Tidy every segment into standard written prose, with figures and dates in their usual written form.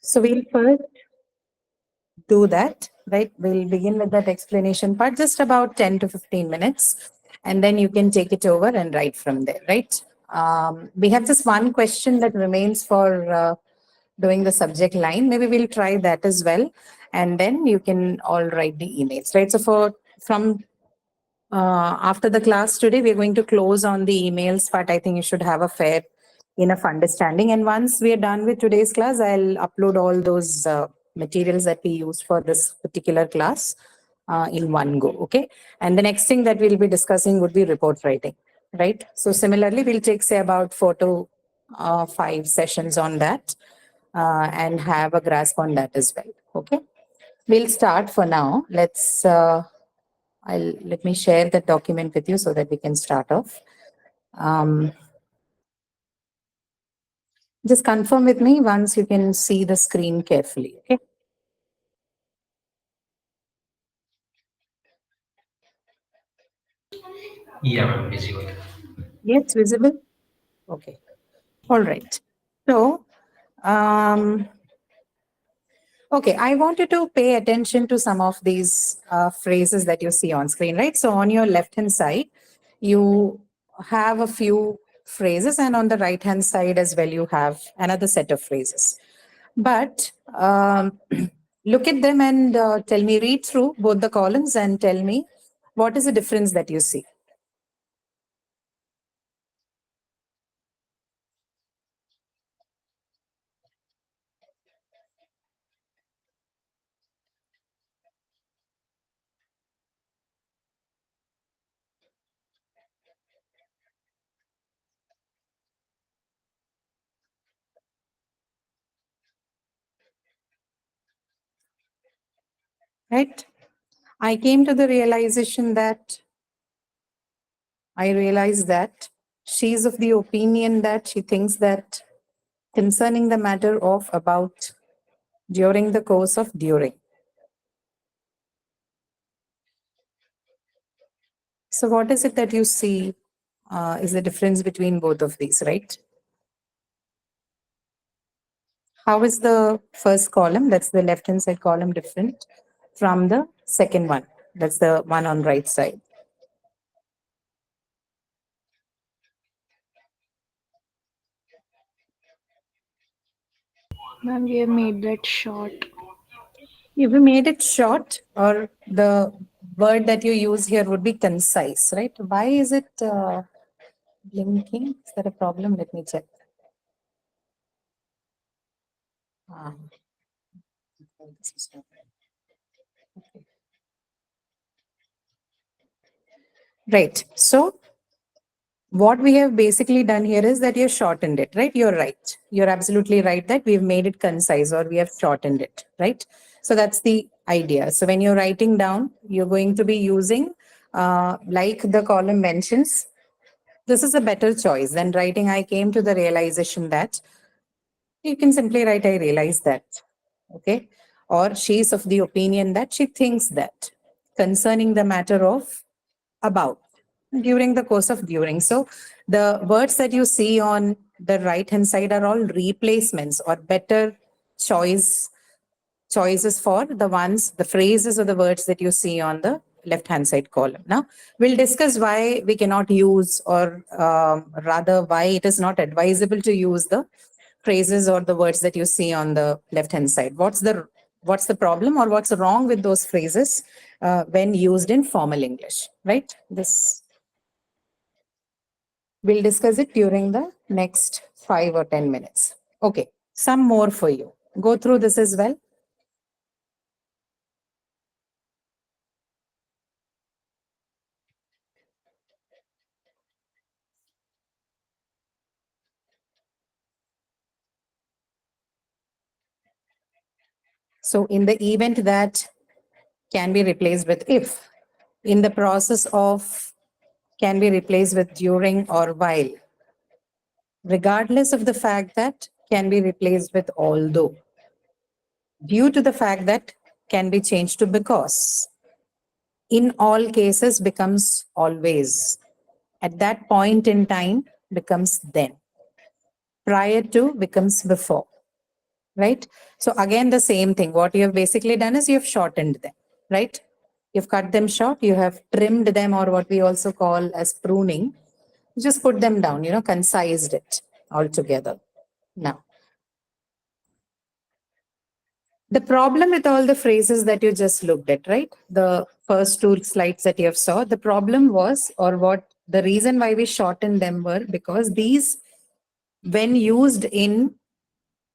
So we'll first do that, right? We'll begin with that explanation part, just about 10 to 15 minutes, and then you can take it over and write from there, right? We have just one question that remains for doing the subject line. Maybe we'll try that as well, and then you can all write the emails, right? So from after the class today, we're going to close on the emails part. I think you should have a fair enough understanding. And once we are done with today's class, I'll upload all those materials that we used for this particular class in one go. Okay. And the next thing that we'll be discussing would be report writing, right? So similarly, we'll take, say, about 4 to 5 sessions on that and have a grasp on that as well. Okay. We'll start for now. Let me share the document with you so that we can start off. Just confirm with me once you can see the screen carefully, okay? Yeah, I'm visible. Yes, visible? Okay. All right. So, okay, I want you to pay attention to some of these phrases that you see on screen, right? So on your left-hand side, you have a few phrases, and on the right-hand side as well, you have another set of phrases. But look at them and tell me, read through both the columns and tell me what is the difference that you see. Right? I came to the realization that I realized that she's of the opinion that she thinks that concerning the matter of, about, during the course of, during. So what is it that you see is the difference between both of these, right? How is the first column, that's the left-hand side column, different from the second one? That's the one on right side. Ma'am, we have made that short. If we made it short, or the word that you use here would be concise, right? Why is it blinking? Is there a problem? Let me check. Ah. This is not right. Okay. Right. So what we have basically done here is that you've shortened it, right? You're right. You're absolutely right that we've made it concise, or we have shortened it, right? So that's the idea. So when you're writing down, you're going to be using, like the column mentions, this is a better choice than writing, I came to the realization that. You can simply write, I realize that. Okay. Or she's of the opinion that, she thinks that, concerning the matter of, about, during the course of, during. So the words that you see on the right hand side are all replacements or better choices for the phrases or the words that you see on the left hand side column. Now we'll discuss why we cannot use, or rather why it is not advisable to use the phrases or the words that you see on the left hand side. What's the problem, or what's wrong with those phrases when used in formal English, right? This we'll discuss it during the next 5 or 10 minutes. Okay, some more for you. Go through this as well. So in the event that can be replaced with if, in the process of can be replaced with during or while, regardless of the fact that can be replaced with although, due to the fact that can be changed to because, in all cases becomes always, at that point in time becomes then, prior to becomes before, right? So again, the same thing. What you have basically done is you've shortened them, right? You've cut them short, you have trimmed them, or what we also call as pruning. Just put them down, concised it altogether. Now, the problem with all the phrases that you just looked at, right? The first two slides that you have saw, the problem was, or what the reason why we shortened them were because these, when used in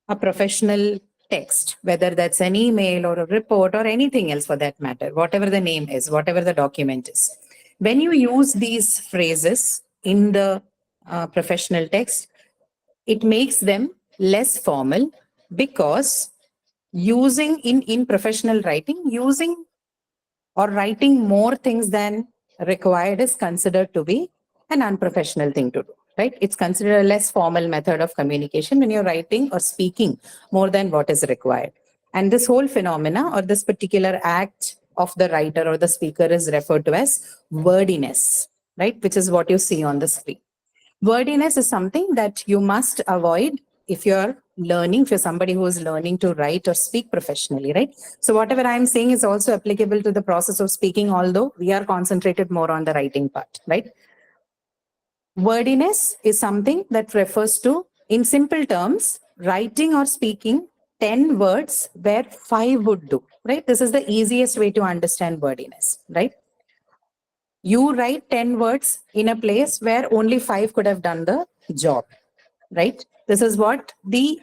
a professional text, whether that's an email or a report or anything else for that matter, whatever the name is, whatever the document is. When you use these phrases in the professional text, it makes them less formal because using in professional writing, using or writing more things than required is considered to be an unprofessional thing to do, right? It's considered a less formal method of communication when you're writing or speaking more than what is required. And this whole phenomena or this particular act of the writer or the speaker is referred to as wordiness, right? Which is what you see on the screen. Wordiness is something that you must avoid if you're learning, if you're somebody who is learning to write or speak professionally, right? So whatever I'm saying is also applicable to the process of speaking, although we are concentrated more on the writing part, right? Wordiness is something that refers to, in simple terms, writing or speaking 10 words where 5 would do, right? This is the easiest way to understand wordiness, right? You write 10 words in a place where only 5 could have done the job, right? This is what the,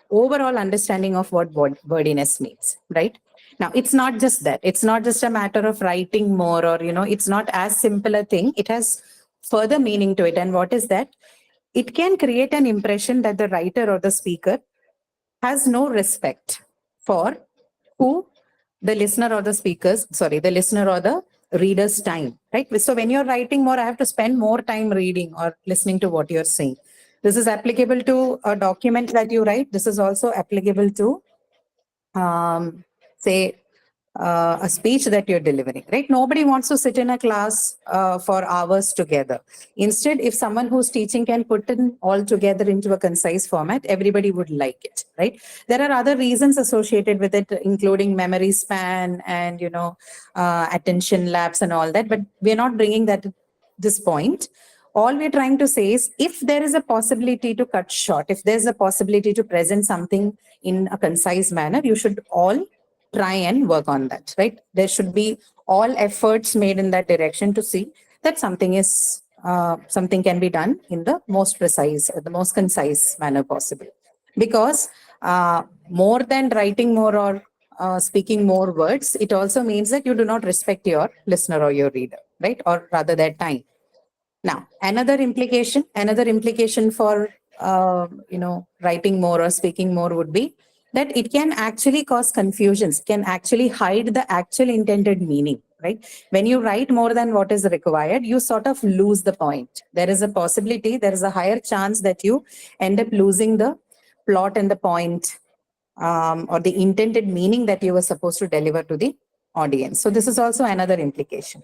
overall understanding of what wordiness means, right? Now, it's not just that. It's not just a matter of writing more or, it's not as simple a thing. It has further meaning to it. And what is that? It can create an impression that the writer or the speaker has no respect for who the listener or the the listener or the reader's time, right? So when you're writing more, I have to spend more time reading or listening to what you're saying. This is applicable to a document that you write. This is also applicable to, say, a speech that you're delivering, right? Nobody wants to sit in a class for hours together. Instead, if someone who's teaching can put it all together into a concise format, everybody would like it, right? There are other reasons associated with it, including memory span and, attention lapse and all that, but we're not bringing that to this point. All we're trying to say is if there is a possibility to cut short, if there's a possibility to present something in a concise manner, you should all try and work on that, right? There should be all efforts made in that direction to see that something can be done in the most precise, the most concise manner possible. Because more than writing more or speaking more words, it also means that you do not respect your listener or your reader, right? Or rather their time. Now, another implication for writing more or speaking more would be that it can actually cause confusions, can actually hide the actual intended meaning, right? When you write more than what is required, you sort of lose the point. There is a possibility, there is a higher chance that you end up losing the plot and the point, or the intended meaning that you were supposed to deliver to the audience. So this is also another implication.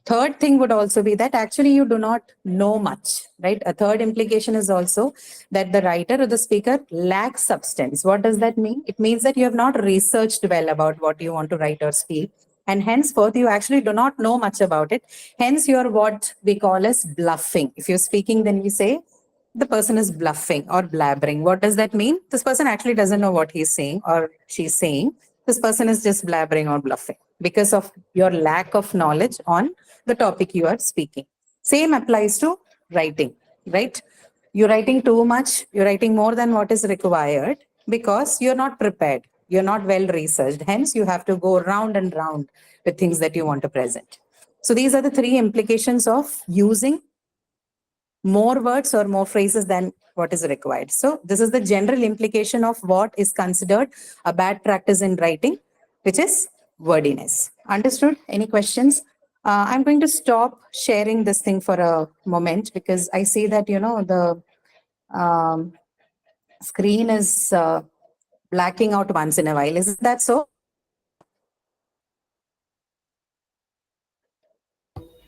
Third thing would also be that actually you do not know much, right? A third implication is also that the writer or the speaker lacks substance. What does that mean? It means that you have not researched well about what you want to write or speak. And henceforth, you actually do not know much about it. Hence, you're what we call as bluffing. If you're speaking, then we say the person is bluffing or blabbering. What does that mean? This person actually doesn't know what he's saying or she's saying. This person is just blabbering or bluffing because of your lack of knowledge on the topic you are speaking. Same applies to writing, right? You're writing too much, you're writing more than what is required because you're not prepared, you're not well researched. Hence, you have to go round and round with things that you want to present. So these are the 3 implications of using more words or more phrases than what is required. So this is the general implication of what is considered a bad practice in writing, which is wordiness. Understood? Any questions? I'm going to stop sharing this thing for a moment because I see that, the screen is blacking out once in a while. Is that so?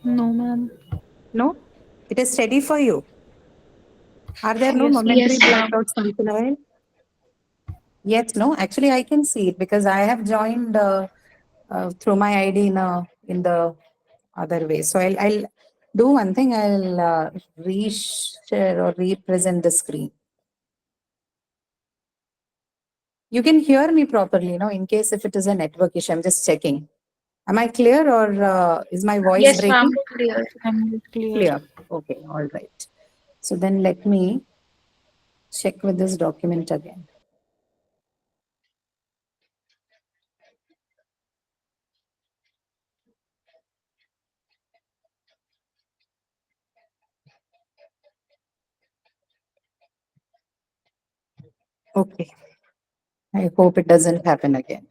No, ma'am. No? It is steady for you. Are there no Yes, momentary yes, ma'am. blackouts once in a while? Yes, no. Actually, I can see it because I have joined through my ID in the other way. So I'll do one thing. I'll reshare or represent the screen. You can hear me properly, in case if it is a network issue. I'm just checking. Am I clear or is my voice Yes, breaking? ma'am. Clear. I'm clear. Clear. Okay, all right. So then let me check with this document again. Okay. I hope it doesn't happen again.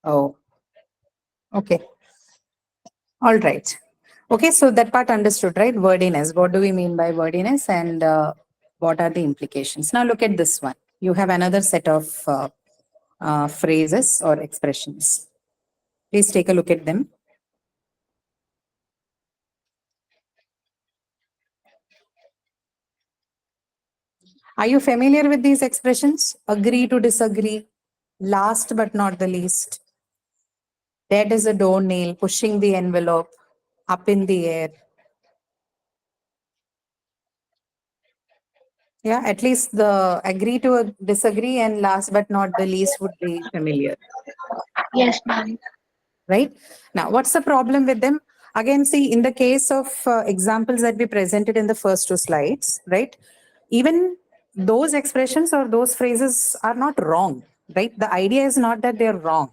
Oh, okay. All right. Okay, so that part understood, right? Wordiness. What do we mean by wordiness and what are the implications? Now look at this one. You have another set of phrases or expressions. Please take a look at them. Are you familiar with these expressions? Agree to disagree. Last but not the least. Dead as a doornail, pushing the envelope, up in the air. Yeah, at least the agree to disagree and last but not the least would be familiar. Yes, ma'am. Right? Now, what's the problem with them? Again, see, in the case of examples that we presented in the first two slides, right? Even those expressions or those phrases are not wrong, right? The idea is not that they're wrong.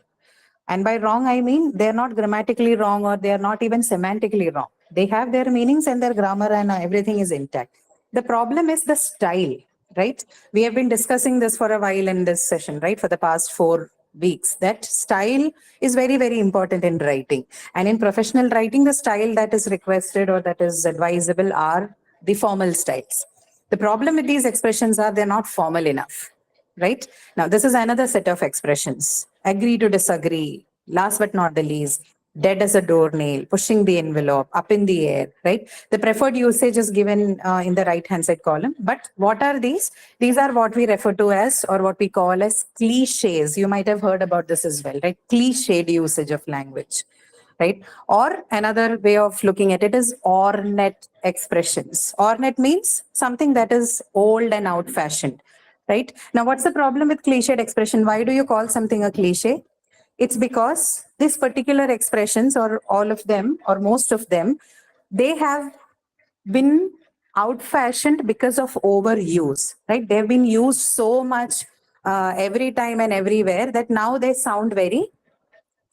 And by wrong, I mean they're not grammatically wrong or they're not even semantically wrong. They have their meanings and their grammar and everything is intact. The problem is the style, right? We have been discussing this for a while in this session, right? For the past 4 weeks, that style is very, very important in writing. And in professional writing, the style that is requested or that is advisable are the formal styles. The problem with these expressions are they're not formal enough, right? Now, this is another set of expressions. Agree to disagree. Last but not the least, dead as a doornail, pushing the envelope, up in the air, right? The preferred usage is given in the right-hand side column. But what are these? These are what we refer to as, or what we call as cliches. You might have heard about this as well, right? Cliched usage of language, right? Or another way of looking at it is ornate expressions. Ornate means something that is old and out-fashioned, right? Now, what's the problem with cliched expression? Why do you call something a cliche? It's because these particular expressions, or all of them, or most of them, they have been out-fashioned because of overuse, right? They've been used so much every time and everywhere that now they sound very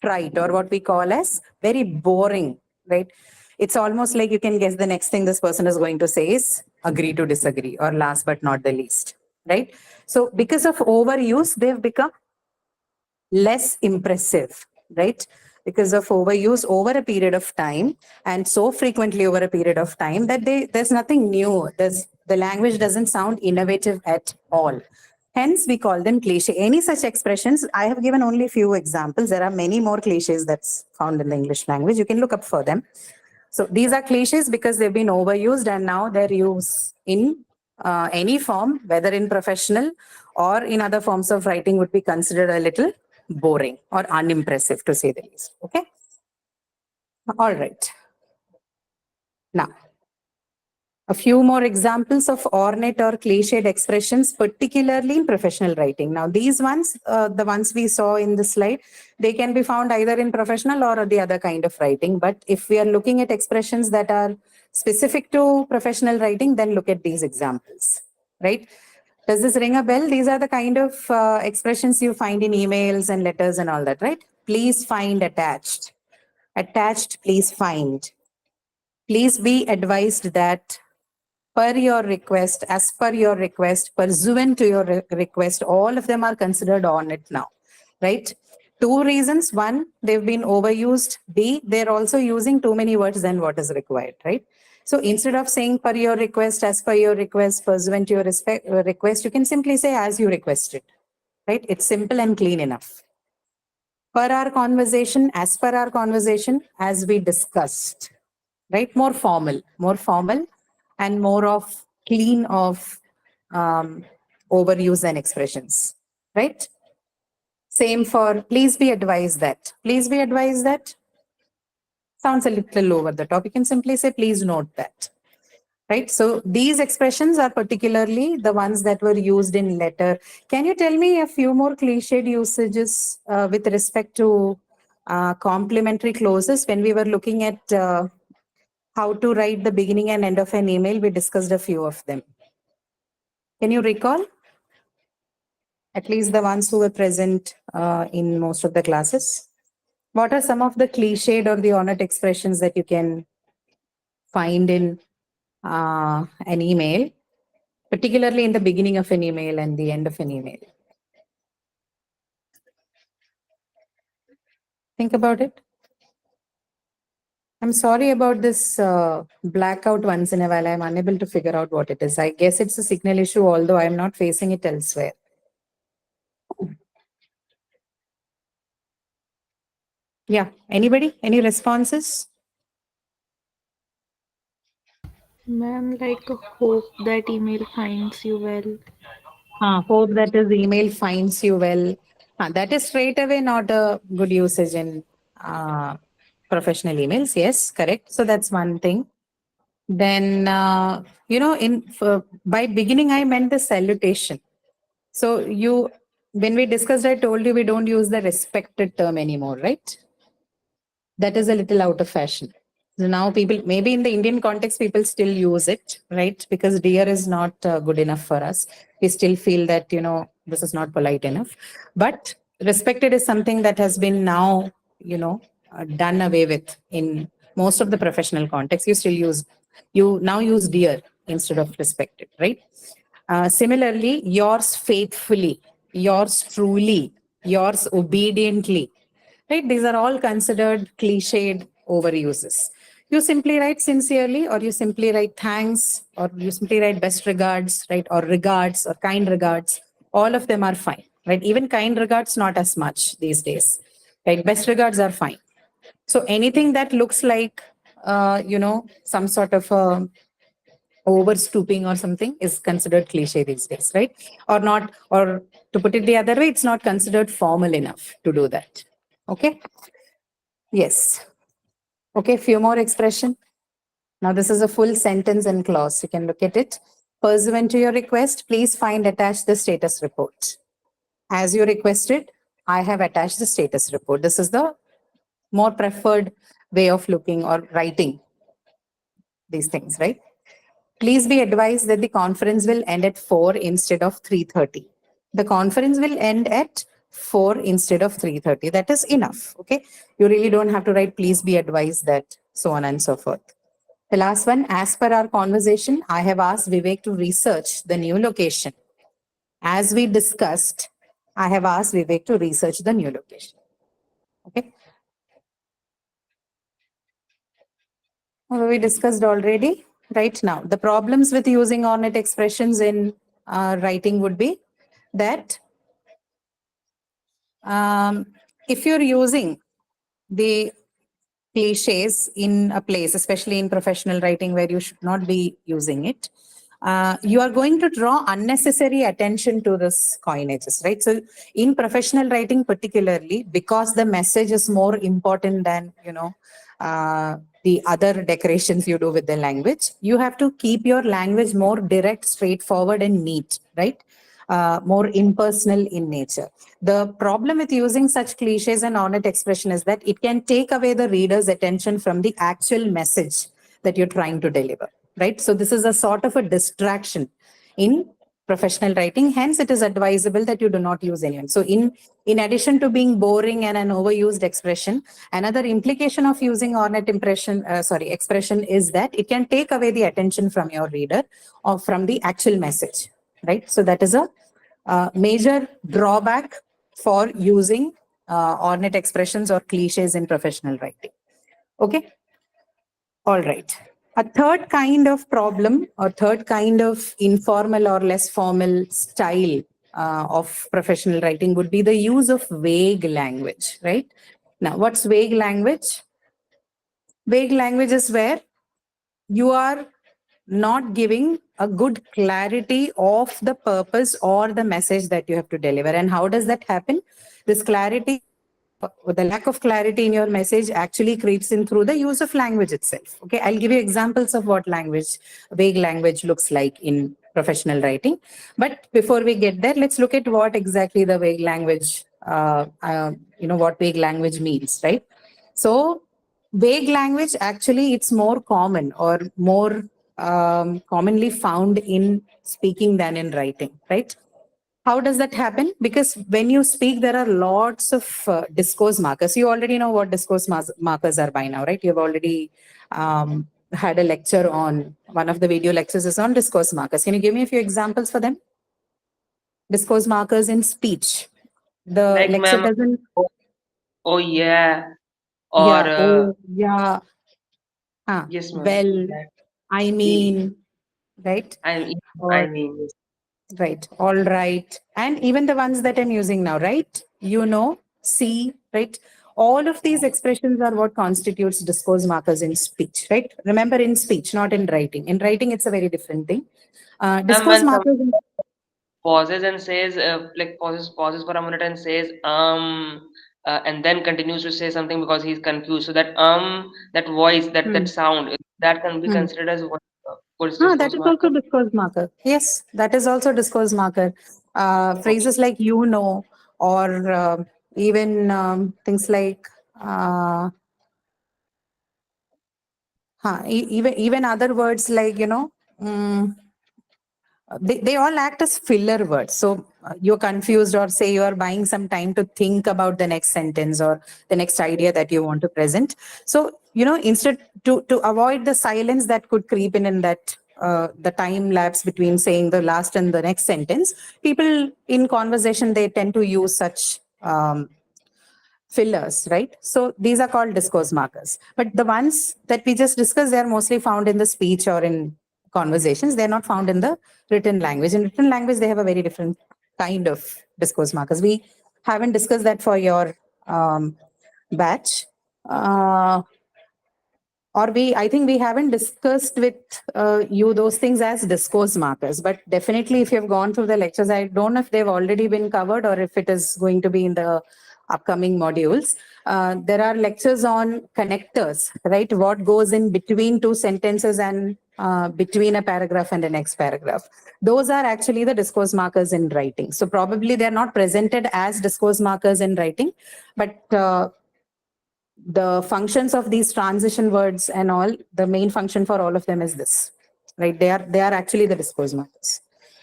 trite, or what we call as very boring, right? It's almost like you can guess the next thing this person is going to say is agree to disagree, or last but not the least, right? So because of overuse, they've become less impressive, right? Because of overuse over a period of time, and so frequently over a period of time that there's nothing new. The language doesn't sound innovative at all. Hence, we call them cliche. Any such expressions, I have given only few examples. There are many more cliches that's found in the English language. You can look up for them. So these are cliches because they've been overused and now they're used in any form, whether in professional or in other forms of writing, would be considered a little boring or unimpressive, to say the least. Okay. All right. Now, a few more examples of ornate or cliched expressions, particularly in professional writing. Now, these ones, the ones we saw in the slide, they can be found either in professional or the other kind of writing. But if we are looking at expressions that are specific to professional writing, then look at these examples, right? Does this ring a bell? These are the kind of expressions you find in emails and letters and all that, right? Please find attached. Attached, please find. Please be advised that per your request, as per your request, pursuant to your request, all of them are considered on it now, right? Two reasons. One, they've been overused. B, they're also using too many words than what is required, right? So instead of saying per your request, as per your request, pursuant to your request, you can simply say as you requested, right? It's simple and clean enough. Per our conversation, as per our conversation, as we discussed, right? More formal and more of clean of overuse and expressions, right? Same for please be advised that. Please be advised that sounds a little over the top. You can simply say, please note that. Right. So these expressions are particularly the ones that were used in letter. Can you tell me a few more cliched usages with respect to complementary clauses? When we were looking at how to write the beginning and end of an email, we discussed a few of them. Can you recall? At least the ones who were present in most of the classes. What are some of the cliched or the ornate expressions that you can find in an email, particularly in the beginning of an email and the end of an email? Think about it. I'm sorry about this blackout once in a while. I'm unable to figure out what it is. I guess it's a signal issue, although I'm not facing it elsewhere. Yeah. Anybody? Any responses? Ma'am, like hope that email finds you well. Hope that his email finds you well. That is straight away not a good usage in professional emails. Yes, correct. So that's one thing. Then, by beginning, I meant the salutation. So when we discussed, I told you we don't use the respected term anymore, right? That is a little out of fashion. So now people, maybe in the Indian context, people still use it, right? Because dear is not good enough for us. We still feel that, this is not polite enough. But respected is something that has been now, done away with in most of the professional contexts. You now use dear instead of respected, right? Similarly, yours faithfully, yours truly, yours obediently, right? These are all considered cliched overuses. You simply write sincerely, or you simply write thanks, or you simply write best regards, right? Or regards, or kind regards. All of them are fine, right? Even kind regards, not as much these days, right? Best regards are fine. So anything that looks like, some sort of over stooping or something is considered cliche these days, right? Or not, or to put it the other way, it's not considered formal enough to do that. Okay. Yes. Okay, few more expression. Now this is a full sentence and clause. You can look at it. Pursuant to your request, please find attached the status report. As you requested, I have attached the status report. This is the more preferred way of looking or writing these things, right? Please be advised that the conference will end at 4 instead of 3:30. The conference will end at 4 instead of 3:30. That is enough. Okay. You really don't have to write, please be advised that, so on and so forth. The last one, as per our conversation, I have asked Vivek to research the new location. As we discussed, I have asked Vivek to research the new location. Okay. Well, we discussed already. Right now, the problems with using ornate expressions in writing would be that if you're using the cliches in a place, especially in professional writing where you should not be using it, you are going to draw unnecessary attention to this coinages, right? So in professional writing particularly, because the message is more important than, the other decorations you do with the language, you have to keep your language more direct, straightforward and neat, right? More impersonal in nature. The problem with using such cliches and ornate expression is that it can take away the reader's attention from the actual message that you're trying to deliver, right? So this is a sort of a distraction in professional writing. Hence, it is advisable that you do not use anyone. So in addition to being boring and an overused expression, another implication of using ornate expression is that it can take away the attention from your reader or from the actual message, right? So that is a major drawback for using ornate expressions or cliches in professional writing. Okay. All right. A third kind of problem or third kind of informal or less formal style of professional writing would be the use of vague language, right? Now, what's vague language? Vague language is where you are not giving a good clarity of the purpose or the message that you have to deliver. And how does that happen? This clarity, the lack of clarity in your message actually creeps in through the use of language itself. Okay, I'll give you examples of what vague language looks like in professional writing. But before we get there, let's look at what exactly the vague language, what vague language means, right? So vague language, actually, it's more common or more commonly found in speaking than in writing, right? How does that happen? Because when you speak, there are lots of discourse markers. You already know what markers are by now, right? You've already had a lecture on, one of the video lectures is on discourse markers. Can you give me a few examples for them? Discourse markers in speech. The Like, lecture ma'am, doesn't. oh yeah, or Yeah. Oh, yeah. yes, ma'am. Well, That, I e- mean, right? I Or mean, yes. right, all right. And even the ones that I'm using now, right? You know, see, right? All of these expressions are what constitutes discourse markers in speech, right? Remember, in speech, not in writing. In writing, it's a very different thing. Ma'am, Discourse when some markers. pauses and says, like pauses for a minute and says, and then continues to say something because he's confused. So that voice, that Hmm, sound, that can be hmm. considered as what is discourse That is also marker? discourse marker. Yes, that is also discourse marker. Okay. Phrases like you know, or even things like even other words like mm, they all act as filler words. So you're confused, or say you are buying some time to think about the next sentence or the next idea that you want to present. So instead, to avoid the silence that could creep in that the time lapse between saying the last and the next sentence, people in conversation, they tend to use such fillers, right? So these are called discourse markers. But the ones that we just discussed, they are mostly found in the speech or in conversations. They're not found in the written language. In written language, they have a very different kind of discourse markers. We haven't discussed that for your batch. Or I think we haven't discussed with you those things as discourse markers. But definitely, if you've gone through the lectures, I don't know if they've already been covered or if it is going to be in the upcoming modules. There are lectures on connectors, right? What goes in between two sentences and between a paragraph and the next paragraph. Those are actually the discourse markers in writing. So probably they're not presented as discourse markers in writing, but the functions of these transition words and all, the main function for all of them is this, right? They are actually the discourse markers.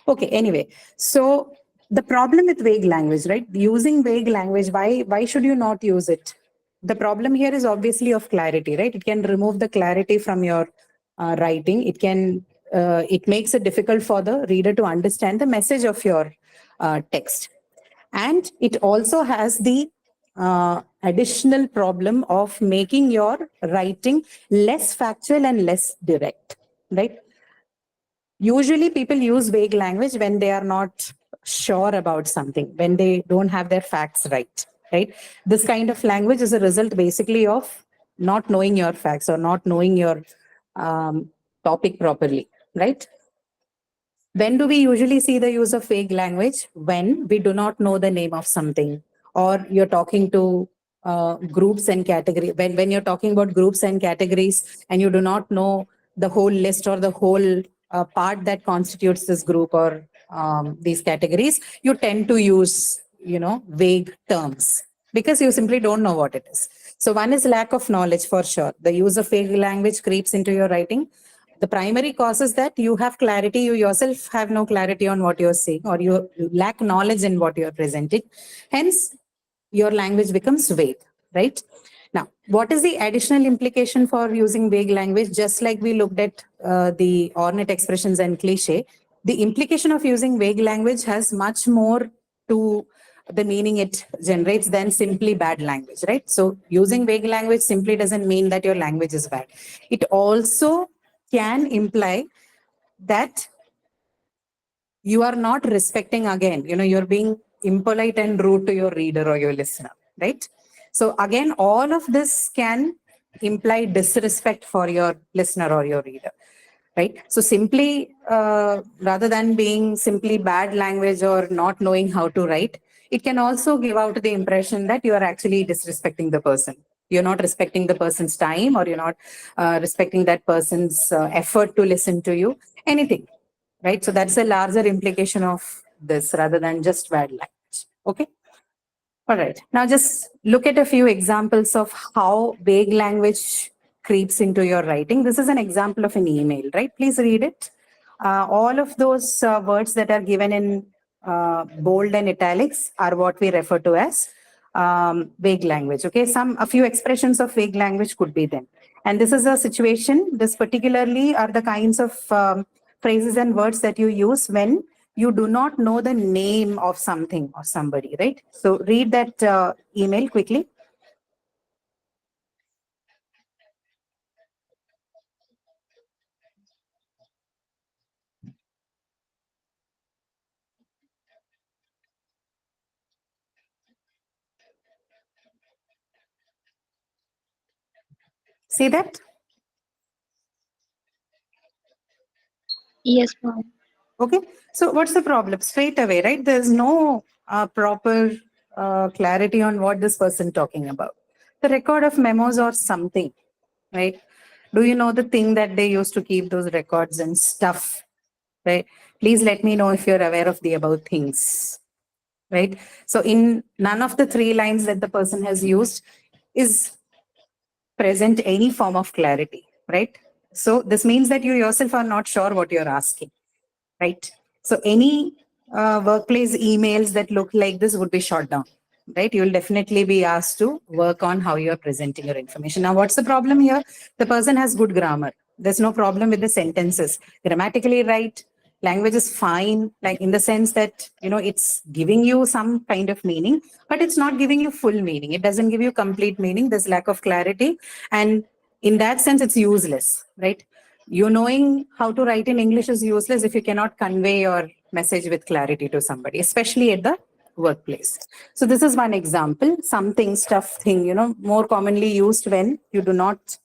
Okay, anyway, so the problem with vague language, right? Using vague language, why should you not use it? The problem here is obviously of clarity, right? It can remove the clarity from your writing. It makes it difficult for the reader to understand the message of your text. And it also has the additional problem of making your writing less factual and less direct, right? Usually people use vague language when they are not sure about something, when they don't have their facts right, right? This kind of language is a result basically of not knowing your facts or not knowing your topic properly, right? When do we usually see the use of vague language? When we do not know the name of something, or you're talking to groups and categories. When you're talking about groups and categories and you do not know the whole list or the whole part that constitutes this group or these categories, you tend to use, vague terms because you simply don't know what it is. So one is lack of knowledge for sure. The use of vague language creeps into your writing. The primary cause is that you have clarity, you yourself have no clarity on what you're saying, or you lack knowledge in what you're presenting. Hence, your language becomes vague, right? Now, what is the additional implication for using vague language? Just like we looked at the ornate expressions and cliche, the implication of using vague language has much more to the meaning it generates than simply bad language, right? So using vague language simply doesn't mean that your language is bad. It also can imply that you are not respecting, again, you're being impolite and rude to your reader or your listener, right? So again, all of this can imply disrespect for your listener or your reader. right? So simply, rather than being simply bad language or not knowing how to write, it can also give out the impression that you are actually disrespecting the person. You're not respecting the person's time, or you're not respecting that person's effort to listen to you, anything, right? So that's a larger implication of this rather than just bad language. Okay. All right. Now just look at a few examples of how vague language creeps into your writing. This is an example of an email, right? Please read it. All of those words that are given in bold and italics are what we refer to as vague language. Okay. A few expressions of vague language could be then. And this is a situation, this particularly are the kinds of phrases and words that you use when you do not know the name of something or somebody, right? So read that email quickly. See that? Yes, ma'am. Okay. So what's the problem? Straight away, right? There's no proper clarity on what this person talking about. The record of memos or something, right? Do you know the thing that they used to keep those records and stuff, right? Please let me know if you're aware of the above things, right? So in none of the three lines that the person has used is present any form of clarity, right? So this means that you yourself are not sure what you're asking, right? So any workplace emails that look like this would be shot down, right? You'll definitely be asked to work on how you're presenting your information. Now, what's the problem here? The person has good grammar. There's no problem with the sentences. Grammatically right, language is fine, like in the sense that, it's giving you some kind of meaning, but it's not giving you full meaning. It doesn't give you complete meaning. There's lack of clarity. And in that sense, it's useless, right? You knowing how to write in English is useless if you cannot convey your message with clarity to somebody, especially at the workplace. So this is one example, something, stuff, thing, more commonly used when you do not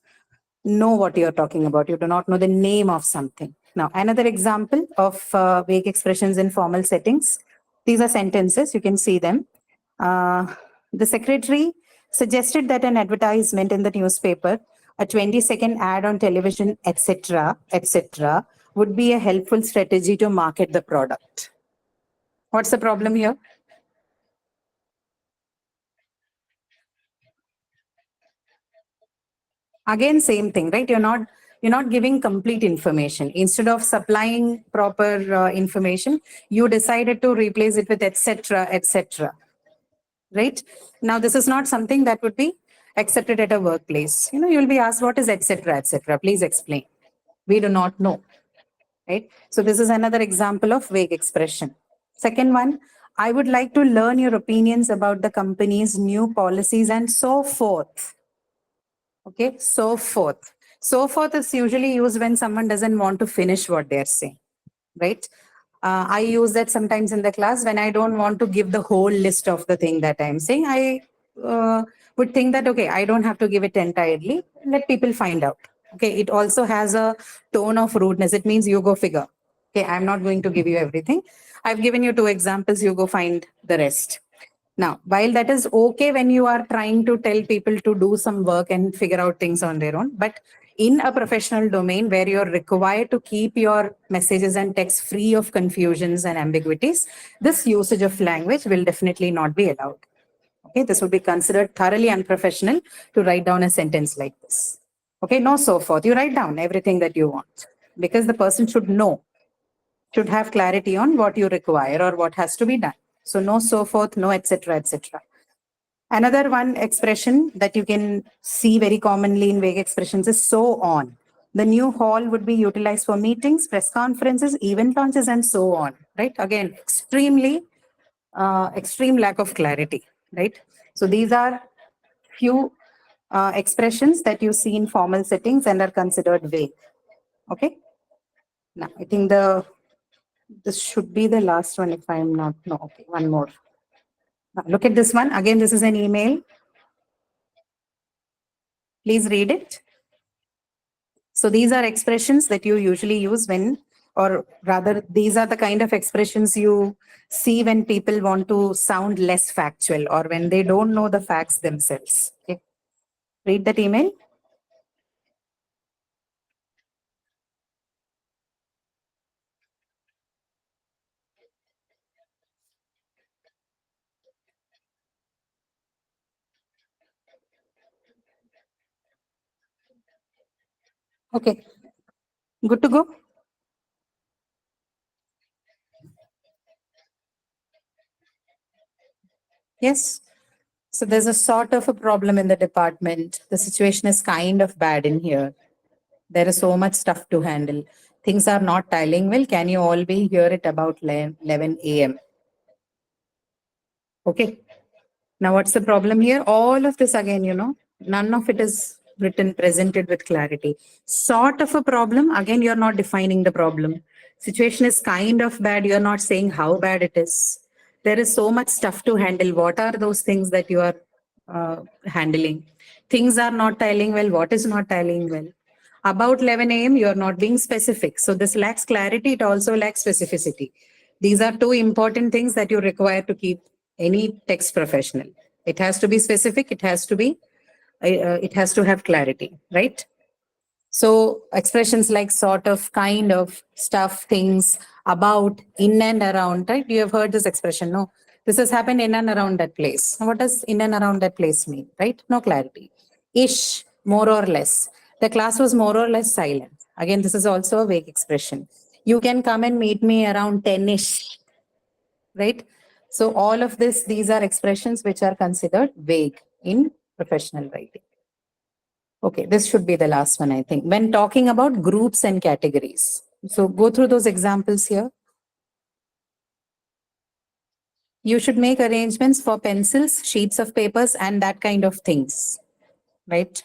know what you're talking about. You do not know the name of something. Now, another example of vague expressions in formal settings. These are sentences. You can see them. The secretary suggested that an advertisement in the newspaper, a 20-second ad on television, etc., would be a helpful strategy to market the product. What's the problem here? Again, same thing, right? You're not giving complete information. Instead of supplying proper information, you decided to replace it with etc., right? Now, this is not something that would be accepted at a workplace. You'll be asked, what is etc., please explain. We do not know, right? So this is another example of vague expression. Second one, I would like to learn your opinions about the company's new policies and so forth. Okay, so forth. So forth is usually used when someone doesn't want to finish what they're saying, right? I use that sometimes in the class when I don't want to give the whole list of the thing that I'm saying. I would think that, okay, I don't have to give it entirely. Let people find out. Okay, it also has a tone of rudeness. It means you go figure. Okay, I'm not going to give you everything. I've given you 2 examples. You go find the rest. Now, while that is okay when you are trying to tell people to do some work and figure out things on their own, but in a professional domain where you're required to keep your messages and text free of confusions and ambiguities, this usage of language will definitely not be allowed. Okay, this would be considered thoroughly unprofessional to write down a sentence like this. Okay, no so forth. You write down everything that you want because the person should know, should have clarity on what you require or what has to be done. So no so forth, no etc., etc. Another one expression that you can see very commonly in vague expressions is so on. The new hall would be utilized for meetings, press conferences, event launches, and so on, right? Again, extreme lack of clarity, right? So these are few expressions that you see in formal settings and are considered vague, okay? Now, I think this should be the last one if I'm not, no, okay, one more. Now, look at this one. Again, this is an email. Please read it. So these are expressions that you usually use when, or rather, these are the kind of expressions you see when people want to sound less factual or when they don't know the facts themselves. Okay. Read that email. Okay. Good to go. Yes. So there's a sort of a problem in the department. The situation is kind of bad in here. There is so much stuff to handle. Things are not tiling well. Can you all be here at about 11 a.m.? Okay. Now, what's the problem here? All of this again, none of it is written, presented with clarity. Sort of a problem. Again, you're not defining the problem. Situation is kind of bad. You're not saying how bad it is. There is so much stuff to handle. What are those things that you are handling? Things are not tiling well. What is not tiling well? About 11 a.m., you're not being specific. So this lacks clarity. It also lacks specificity. These are two important things that you require to keep any text professional. It has to be specific. It has to have clarity, right? So expressions like sort of, kind of, stuff, things, about, in and around, right? You have heard this expression, no? This has happened in and around that place. Now, what does in and around that place mean, right? No clarity. Ish, more or less. The class was more or less silent. Again, this is also a vague expression. You can come and meet me around 10-ish, right? So all of this, these are expressions which are considered vague in professional writing. Okay, this should be the last one, I think. When talking about groups and categories. So go through those examples here. You should make arrangements for pencils, sheets of papers, and that kind of things, right?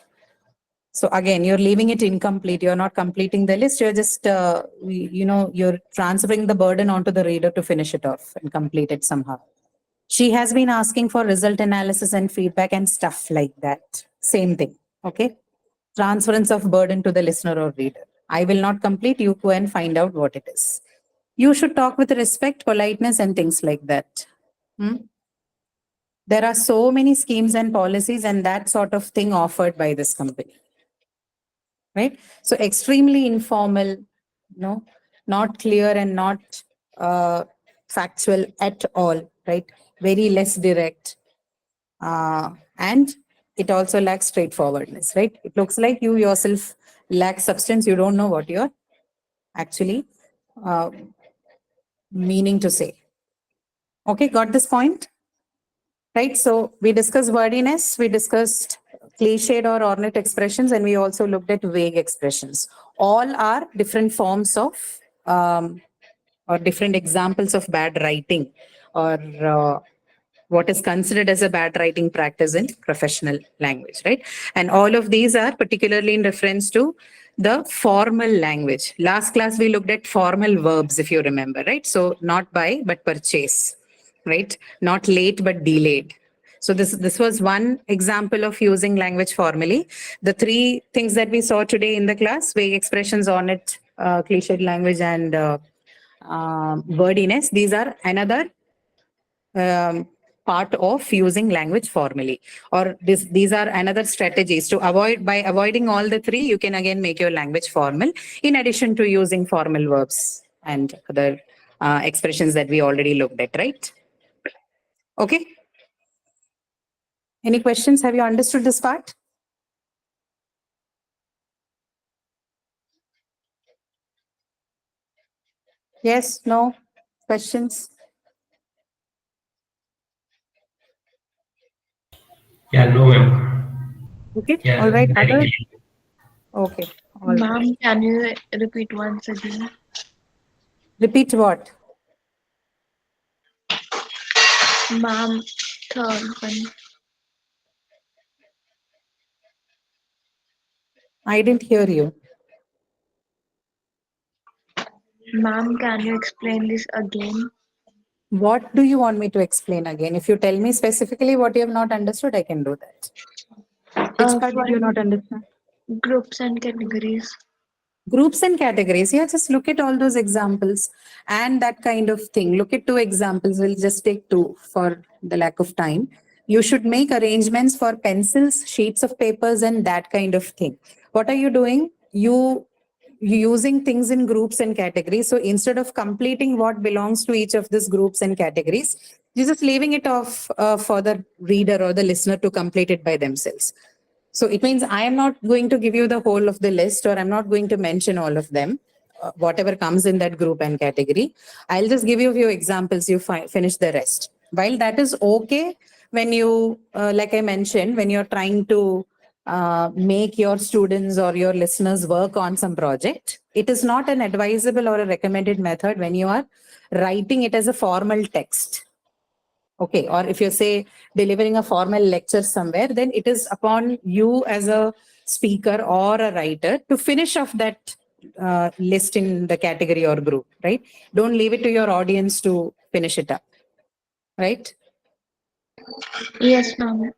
So again, you're leaving it incomplete. You're not completing the list. You're just, you're transferring the burden onto the reader to finish it off and complete it somehow. She has been asking for result analysis and feedback and stuff like that. Same thing, okay? Transference of burden to the listener or reader. I will not complete, you go and find out what it is. You should talk with respect, politeness, and things like that. There are so many schemes and policies and that sort of thing offered by this company, right? So extremely informal, not clear and not factual at all, right? Very less direct. And it also lacks straightforwardness, right? It looks like you yourself lack substance. You don't know what you're actually meaning to say. Okay, got this point? Right, so we discussed wordiness, we discussed cliched or ornate expressions, and we also looked at vague expressions. All are different forms of or different examples of bad writing or what is considered as a bad writing practice in professional language, right? And all of these are particularly in reference to the formal language. Last class, we looked at formal verbs, if you remember, right? So not buy, but purchase, right? Not late, but delayed. So this was one example of using language formally. The three things that we saw today in the class, vague expressions, ornate, cliched language, and wordiness, these are another part of using language formally, or these are another strategies to avoid. By avoiding all the three, you can again make your language formal in addition to using formal verbs and other expressions that we already looked at, right? Okay, any questions? Have you understood this part? Yes, no questions? Yeah, no, ma'am. Okay, Yeah, all right, very other. clear. Okay, all right. Ma'am, can you repeat once again? Repeat what? Ma'am, third one. I didn't hear you. Ma'am, can you explain this again? What do you want me to explain again? If you tell me specifically what you have not understood, I can do that. Which part did you not understand? Groups and categories. Groups and categories. Yeah, just look at all those examples and that kind of thing. Look at two examples. We'll just take two for the lack of time. You should make arrangements for pencils, sheets of papers, and that kind of thing. What are you doing? You using things in groups and categories. So instead of completing what belongs to each of these groups and categories, you're just leaving it off for the reader or the listener to complete it by themselves. So it means I am not going to give you the whole of the list, or I'm not going to mention all of them, whatever comes in that group and category. I'll just give you a few examples. You finish the rest. While that is okay, when you, like I mentioned, when you're trying to make your students or your listeners work on some project, it is not an advisable or a recommended method when you are writing it as a formal text. Okay, or if you say delivering a formal lecture somewhere, then it is upon you as a speaker or a writer to finish off that list in the category or group, right? Don't leave it to your audience to finish it up, right? Yes, ma'am.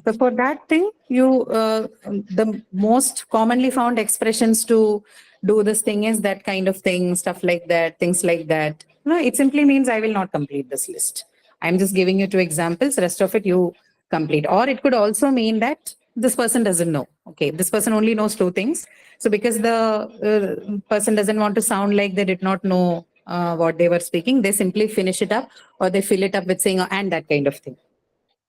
So for that thing, the most commonly found expressions to do this thing is that kind of thing, stuff like that, things like that. No, it simply means I will not complete this list. I'm just giving you two examples. Rest of it you complete. Or it could also mean that this person doesn't know. Okay, this person only knows two things. So because the person doesn't want to sound like they did not know what they were speaking, they simply finish it up or they fill it up with saying and that kind of thing.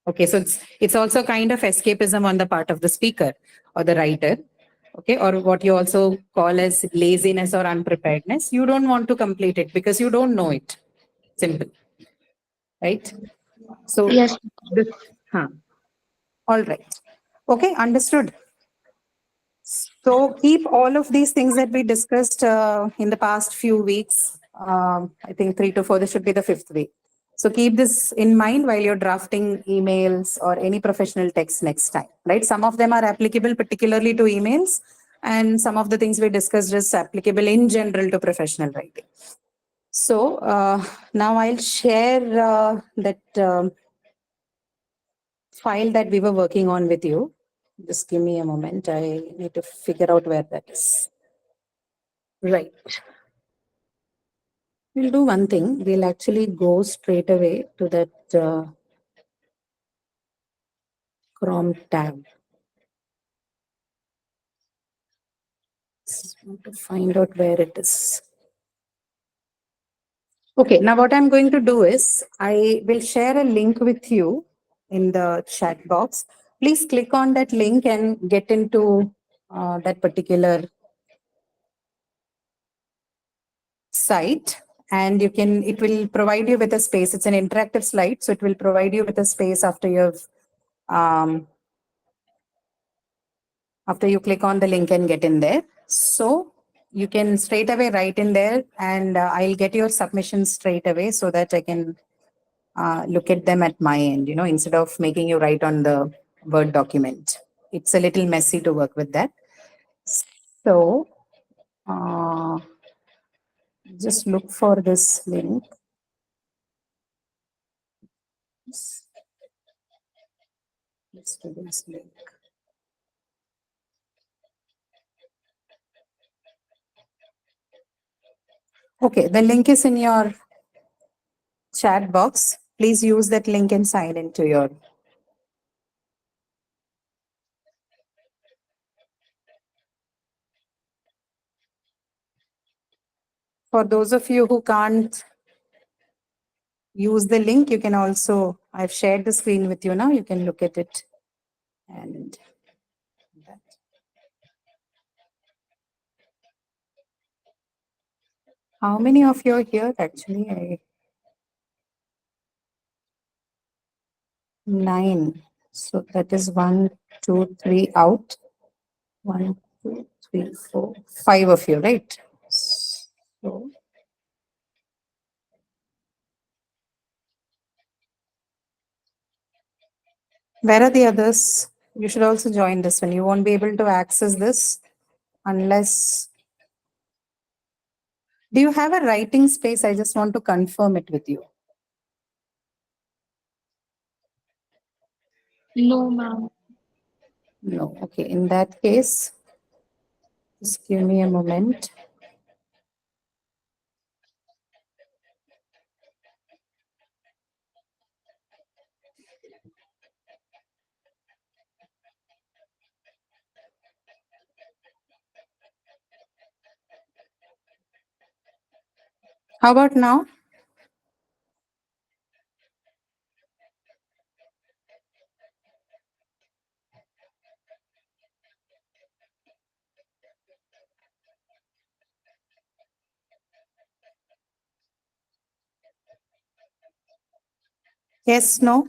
Okay, so it's also kind of escapism on the part of the speaker or the writer. Okay, or what you also call as laziness or unpreparedness. You don't want to complete it because you don't know it. Simple, right? So Yes. this, huh. All right. Okay, understood. So keep all of these things that we discussed in the past few weeks. I think 3 to 4. This should be the 5th week. So keep this in mind while you're drafting emails or any professional text next time, right? Some of them are applicable particularly to emails, and some of the things we discussed is applicable in general to professional writing. So now I'll share that file that we were working on with you. Just give me a moment. I need to figure out where that is. Right. We'll do one thing. We'll actually go straight away to that Chrome tab. Just want to find out where it is. Okay, now what I'm going to do is I will share a link with you in the chat box. Please click on that link and get into that particular site, and it will provide you with a space. It's an interactive slide, so it will provide you with a space after you click on the link and get in there. So you can straight away write in there, and I'll get your submissions straight away so that I can look at them at my end, instead of making you write on the Word document. It's a little messy to work with that. So just look for this link. Let's do this link. Okay, the link is in your chat box. Please use that link and sign into your. For those of you who can't use the link, you can also, I've shared the screen with you now. You can look at it. And how many of you are here? Actually, 9. So that is 1, 2, 3 out. 1, 2, 3, 4, 5 of you, right? So where are the others? You should also join this one. You won't be able to access this unless. Do you have a writing space? I just want to confirm it with you. No, ma'am. No. Okay. In that case, Just give me a moment. How about now? Yes, no?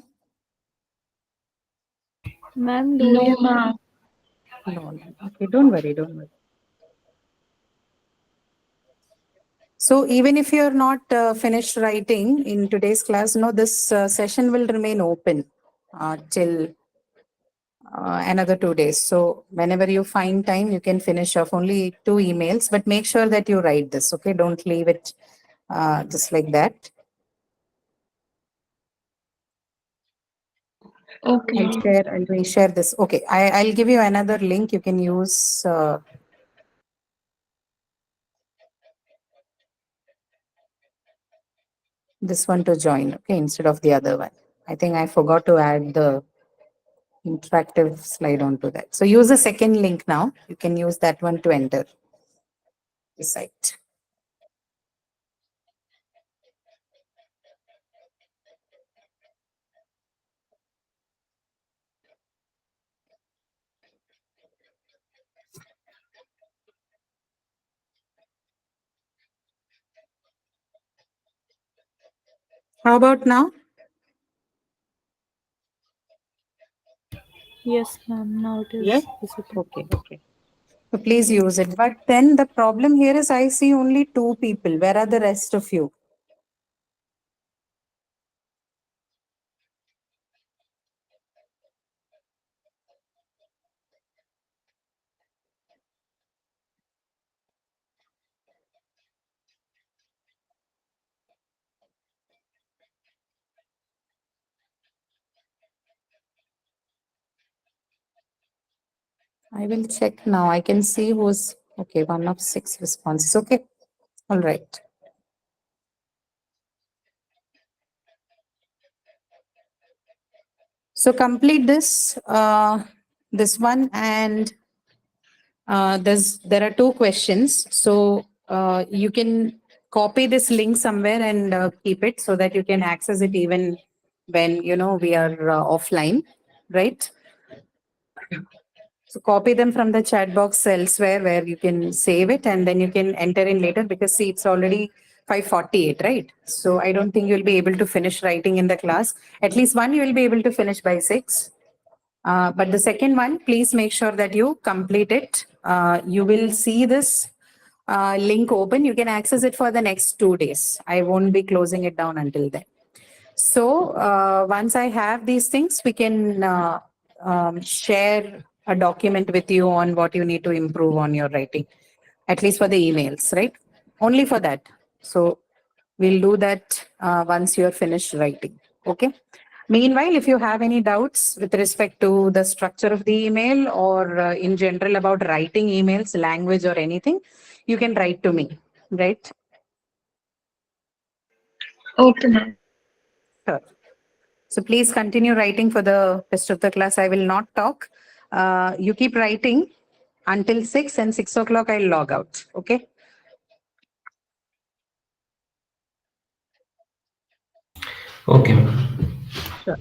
Ma'am, do No, you ma'am. No, no. Okay, don't worry, don't worry. So even if you're not finished writing in today's class, no, this session will remain open till another 2 days. So whenever you find time, you can finish off only 2 emails, but make sure that you write this, okay? Don't leave it just like that. Okay. I'll reshare this. Okay, I'll give you another link. You can use this one to join, okay, instead of the other one. I think I forgot to add the interactive slide onto that. So use the second link now. You can use that one to enter the site. How about now? Yes, ma'am. Now it is Yes. visible. Okay, okay. So please use it. But then the problem here is I see only 2 people. Where are the rest of you? I will check now. I can see who's, okay, one of 6 responses. Okay, all right. So complete this one, and there are 2 questions. So you can copy this link somewhere and keep it so that you can access it even when we are offline, right? So copy them from the chat box elsewhere where you can save it, and then you can enter in later, because see, it's already 5:48, right? So I don't think you'll be able to finish writing in the class. At least one you will be able to finish by 6. But the second one, please make sure that you complete it. You will see this link open. You can access it for the next 2 days. I won't be closing it down until then. So once I have these things, we can share a document with you on what you need to improve on your writing, at least for the emails, right? Only for that. So we'll do that once you're finished writing. Okay. Meanwhile, if you have any doubts with respect to the structure of the email, or in general about writing emails, language or anything, you can write to me, right? Okay, ma'am. Sure. So please continue writing for the rest of the class. I will not talk. You keep writing until 6, and 6 o'clock I'll log out. Okay. Okay, ma'am. Sure.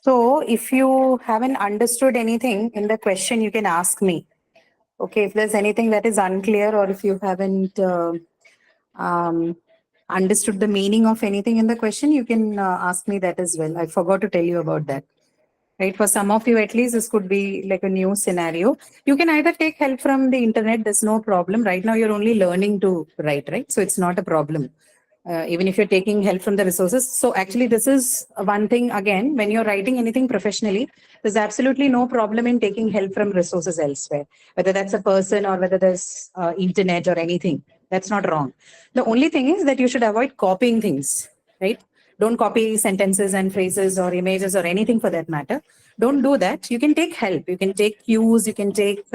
So if you haven't understood anything in the question, you can ask me. Okay, if there's anything that is unclear or if you haven't um, understood the meaning of anything in the question, you can ask me that as well. I forgot to tell you about that. Right, for some of you at least, this could be like a new scenario. You can either take help from the internet, there's no problem. Right now, you're only learning to write, right? So it's not a problem. Even if you're taking help from the resources. So actually, this is one thing again, when you're writing anything professionally, there's absolutely no problem in taking help from resources elsewhere, whether that's a person or whether there's internet or anything. That's not wrong. The only thing is that you should avoid copying things, right? Don't copy sentences and phrases or images or anything for that matter. Don't do that. You can take help. You can take cues. You can take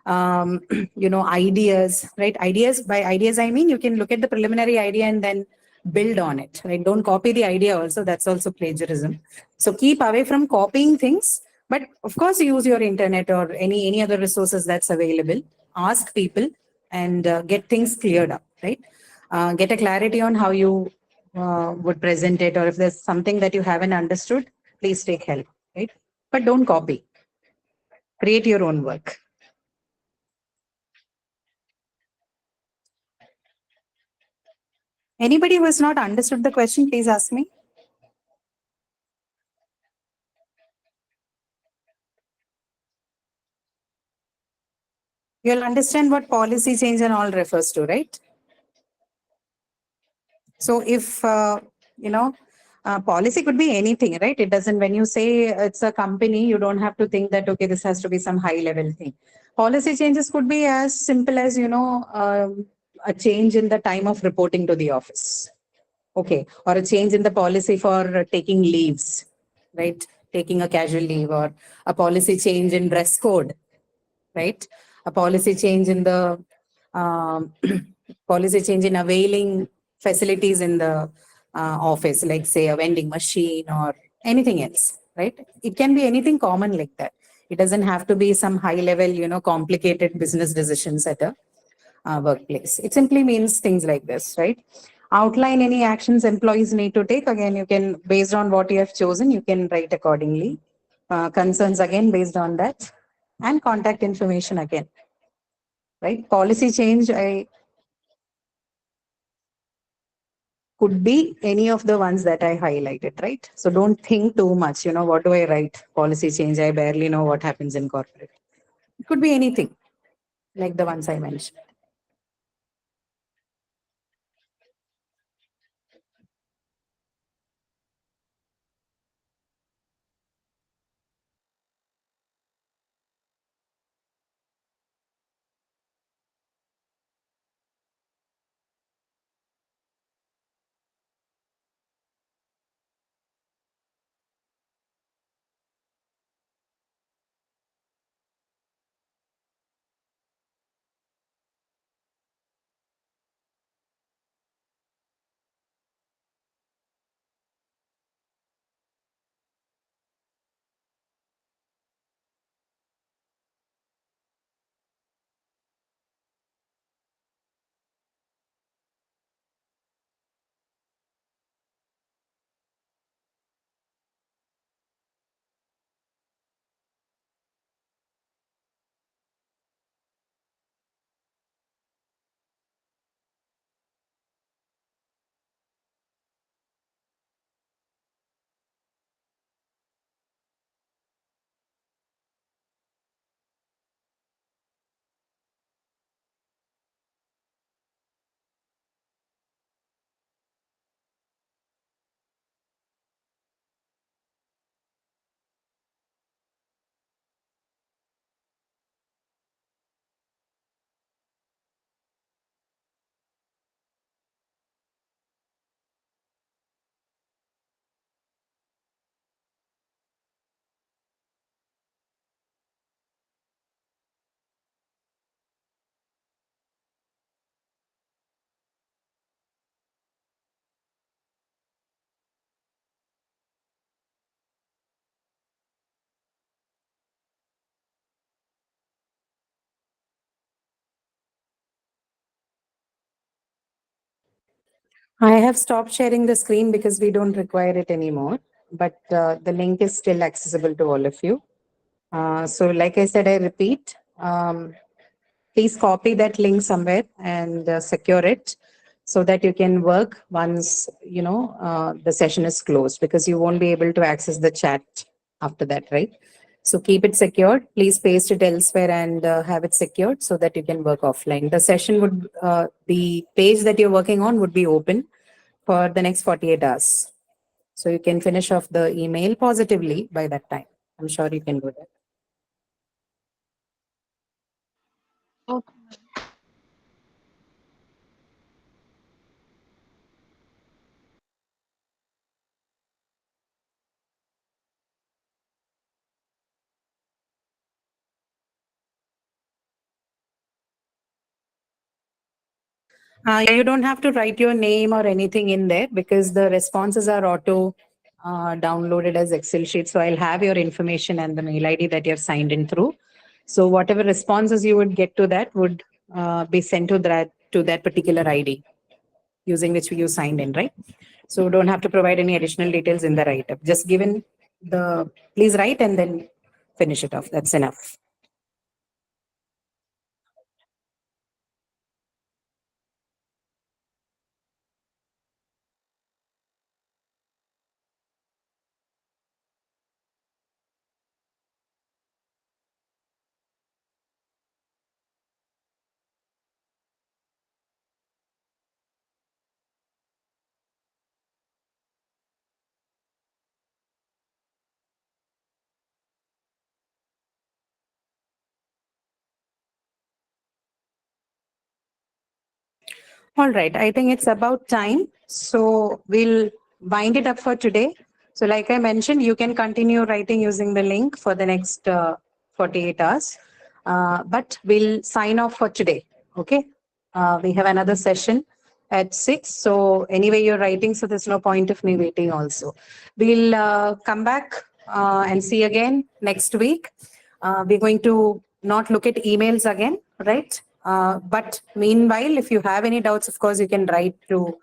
ideas, right? Ideas, by ideas I mean you can look at the preliminary idea and then build on it, right? Don't copy the idea also. That's also plagiarism. So keep away from copying things, but of course use your internet or any other resources that's available. Ask people and get things cleared up, right? Get a clarity on how you would present it, or if there's something that you haven't understood, please take help, right? But don't copy. Create your own work. Anybody who has not understood the question, please ask me. You'll understand what policy change and all refers to, right? So if, policy could be anything, right? It doesn't, when you say it's a company, you don't have to think that, okay, this has to be some high level thing. Policy changes could be as simple as, a change in the time of reporting to the office. Okay. Or a change in the policy for taking leaves, right? Taking a casual leave, or a policy change in dress code, right? A policy change in the policy change in availing facilities in the office, like say a vending machine or anything else, right? It can be anything common like that. It doesn't have to be some high level, complicated business decisions at a workplace. It simply means things like this, right? Outline any actions employees need to take. Again, you can, based on what you have chosen, you can write accordingly. Concerns again based on that, and contact information again, right? Policy change, I could be any of the ones that I highlighted, right? So don't think too much, what do I write? Policy change, I barely know what happens in corporate. It could be anything like the ones I mentioned. I have stopped sharing the screen because we don't require it anymore, but the link is still accessible to all of you. So like I said, I repeat, please copy that link somewhere and secure it so that you can work once, the session is closed, because you won't be able to access the chat after that, right? So keep it secured. Please paste it elsewhere and have it secured so that you can work offline. The session would, the page that you're working on would be open for the next 48 hours. So you can finish off the email positively by that time. I'm sure you can do that. Okay. You don't have to write your name or anything in there because the responses are auto downloaded as Excel sheets. So I'll have your information and the mail ID that you're signed in through. So whatever responses you would get to that would be sent to that particular ID using which you signed in, right? So don't have to provide any additional details in the write-up. Just given the, please write and then finish it off. That's enough. All right, I think it's about time. So we'll wind it up for today. So like I mentioned, you can continue writing using the link for the next 48 hours. But we'll sign off for today. Okay. We have another session at 6. So anyway, you're writing, so there's no point of me waiting also. We'll come back and see again next week. We're going to not look at emails again, right? But meanwhile, if you have any doubts, of course, you can write to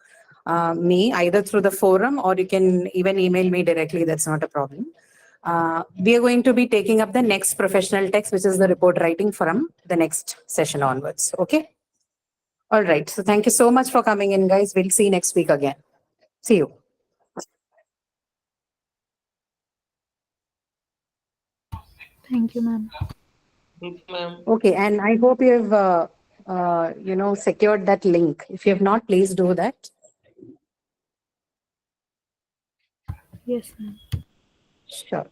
me either through the forum or you can even email me directly. That's not a problem. We are going to be taking up the next professional text, which is the report writing from the next session onwards. Okay. All right. So thank you so much for coming in, guys. We'll see you next week again. See you. Thank you, ma'am. Thank you, ma'am. Okay. And I hope you have, secured that link. If you have not, please do that. Yes, ma'am. Sure.